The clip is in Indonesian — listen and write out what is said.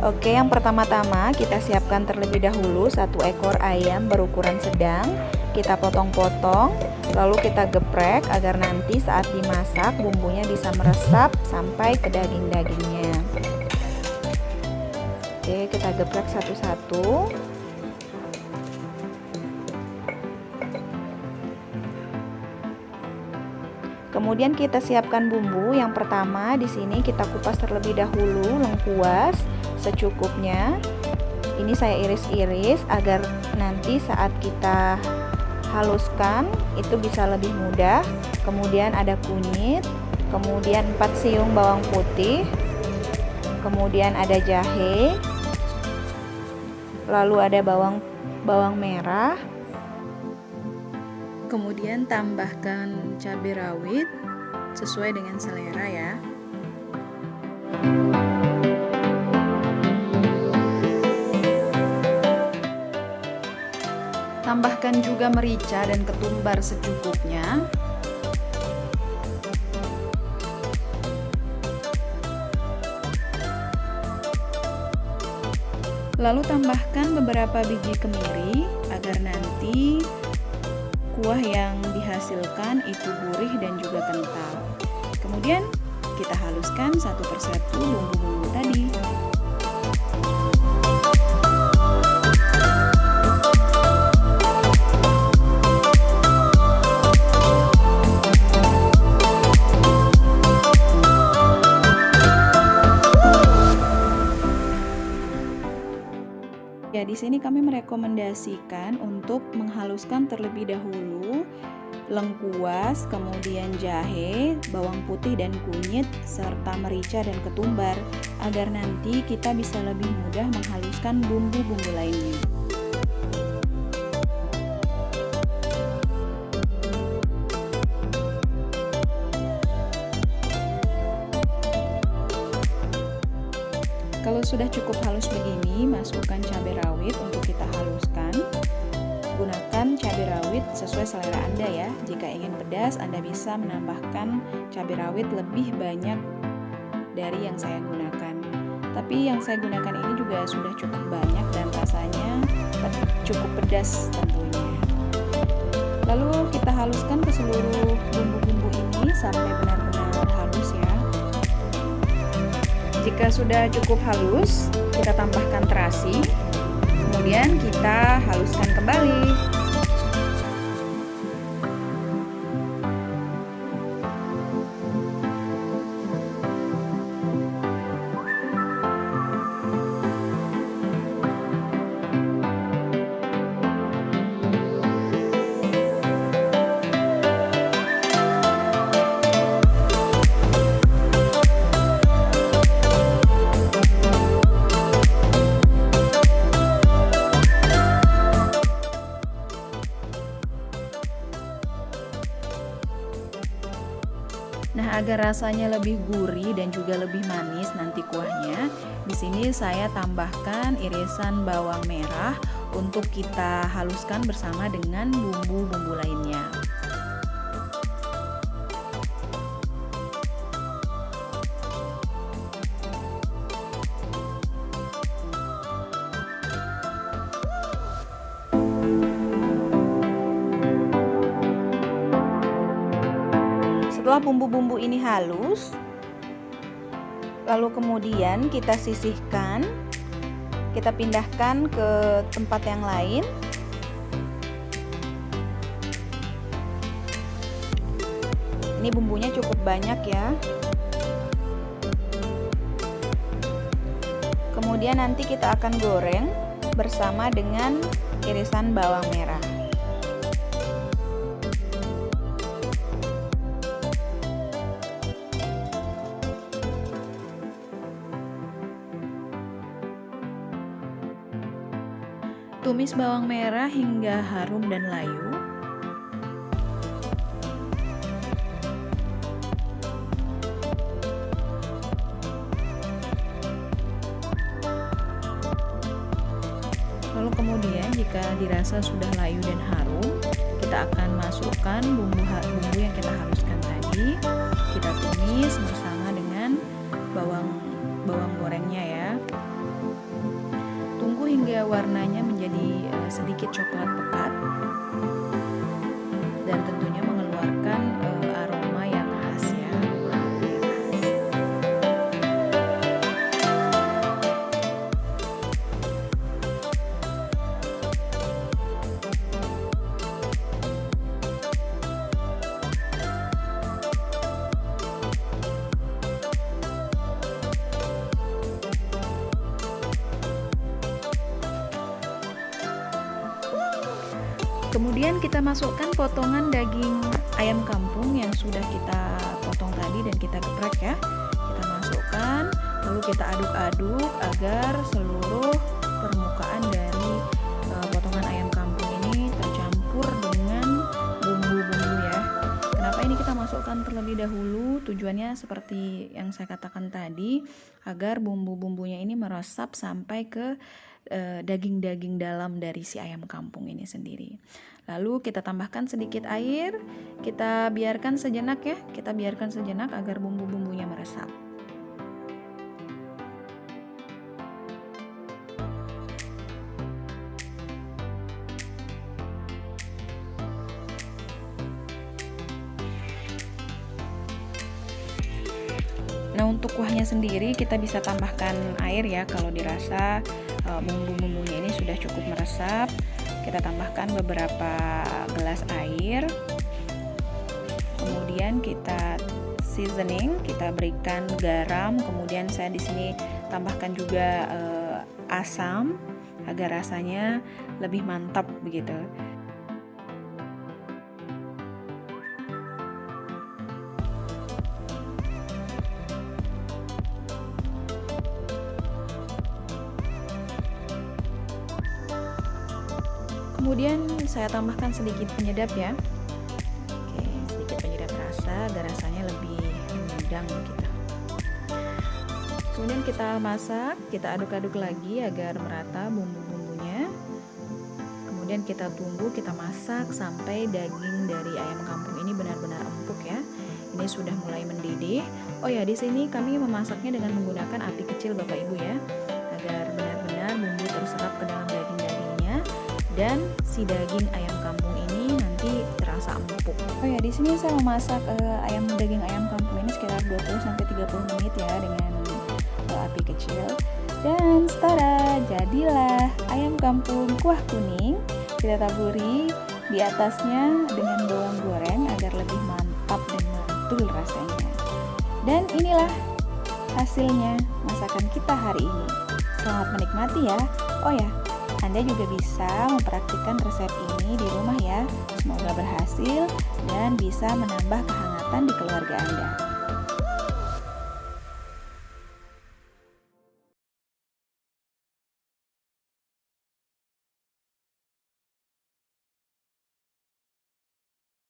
Oke, yang pertama-tama kita siapkan terlebih dahulu 1 ekor ayam berukuran sedang. Kita potong-potong, lalu kita geprek agar nanti saat dimasak bumbunya bisa meresap sampai ke daging-dagingnya. Oke, kita geprek satu-satu. Kemudian kita siapkan bumbu. Yang pertama di sini kita kupas terlebih dahulu lengkuas secukupnya. Ini saya iris-iris agar nanti saat kita haluskan itu bisa lebih mudah. Kemudian ada kunyit, kemudian 4 siung bawang putih, kemudian ada jahe, lalu ada bawang merah. Kemudian tambahkan cabai rawit sesuai dengan selera ya. Tambahkan juga merica dan ketumbar secukupnya. Lalu tambahkan beberapa biji kemiri agar nanti kuah yang dihasilkan itu gurih dan juga kental. Kemudian kita haluskan satu persatu bumbu-bumbu tadi. Ya, di sini kami merekomendasikan untuk menghaluskan terlebih dahulu lengkuas, kemudian jahe, bawang putih dan kunyit, serta merica dan ketumbar agar nanti kita bisa lebih mudah menghaluskan bumbu-bumbu lainnya. Kalau sudah cukup halus begini, masukkan cabai rawit untuk kita haluskan. Gunakan cabai rawit sesuai selera Anda ya. Jika ingin pedas, Anda bisa menambahkan cabai rawit lebih banyak dari yang saya gunakan. Tapi yang saya gunakan ini juga sudah cukup banyak dan rasanya cukup pedas tentunya. Lalu kita haluskan ke seluruh bumbu-bumbu ini sampai benar-benar halus ya. Jika sudah cukup halus, kita tambahkan terasi, kemudian kita haluskan kembali. Nah, agar rasanya lebih gurih dan juga lebih manis nanti kuahnya, di sini saya tambahkan irisan bawang merah untuk kita haluskan bersama dengan bumbu-bumbu lainnya. Setelah bumbu-bumbu ini halus, lalu kemudian kita sisihkan, kita pindahkan ke tempat yang lain. Ini bumbunya cukup banyak ya. Kemudian nanti kita akan goreng bersama dengan irisan bawang merah. Tumis bawang merah hingga harum dan layu. Lalu kemudian jika dirasa sudah layu dan harum, kita akan masukkan bumbu yang kita haluskan tadi. Kita tumis bersama dengan bawang gorengnya ya. warnanya menjadi sedikit coklat pekat dan tentunya mengeluarkan aroma yang khas ya. Kemudian kita masukkan potongan daging ayam kampung yang sudah kita potong tadi dan kita geprek ya. Kita masukkan, lalu kita aduk-aduk agar seluruh permukaan dari potongan ayam kampung ini tercampur dengan bumbu-bumbu ya. Kenapa ini kita masukkan terlebih dahulu? Tujuannya seperti yang saya katakan tadi, agar bumbu-bumbunya ini meresap sampai ke daging-daging dalam dari si ayam kampung ini sendiri. Lalu kita tambahkan sedikit air, kita biarkan sejenak ya, kita biarkan sejenak agar bumbu-bumbunya meresap. Nah, untuk kuahnya sendiri kita bisa tambahkan air ya kalau dirasa bumbu-bumbunya ini sudah cukup meresap. Kita tambahkan beberapa gelas air. Kemudian kita seasoning, kita berikan garam, kemudian saya di sini tambahkan juga asam agar rasanya lebih mantap begitu. Kemudian saya tambahkan sedikit penyedap ya. Oke, sedikit penyedap rasa agar rasanya lebih mengundang gitu. Kemudian kita masak, kita aduk-aduk lagi agar merata bumbu-bumbunya. Kemudian kita tunggu, kita masak sampai daging dari ayam kampung ini benar-benar empuk ya. Ini sudah mulai mendidih. Oh ya, di sini kami memasaknya dengan menggunakan api kecil Bapak Ibu ya, agar benar-benar bumbu terserap ke dalam daging-dagingnya dan si daging ayam kampung ini nanti terasa empuk. Oh ya, di sini saya memasak daging ayam kampung ini sekitar 20-30 menit ya dengan api kecil. Dan tada, jadilah ayam kampung kuah kuning. Kita taburi di atasnya dengan bawang goreng agar lebih mantap dan mantul rasanya. Dan inilah hasilnya masakan kita hari ini. Selamat menikmati ya. Oh ya, Anda juga bisa mempraktikkan resep ini di rumah ya. Semoga berhasil dan bisa menambah kehangatan di keluarga Anda.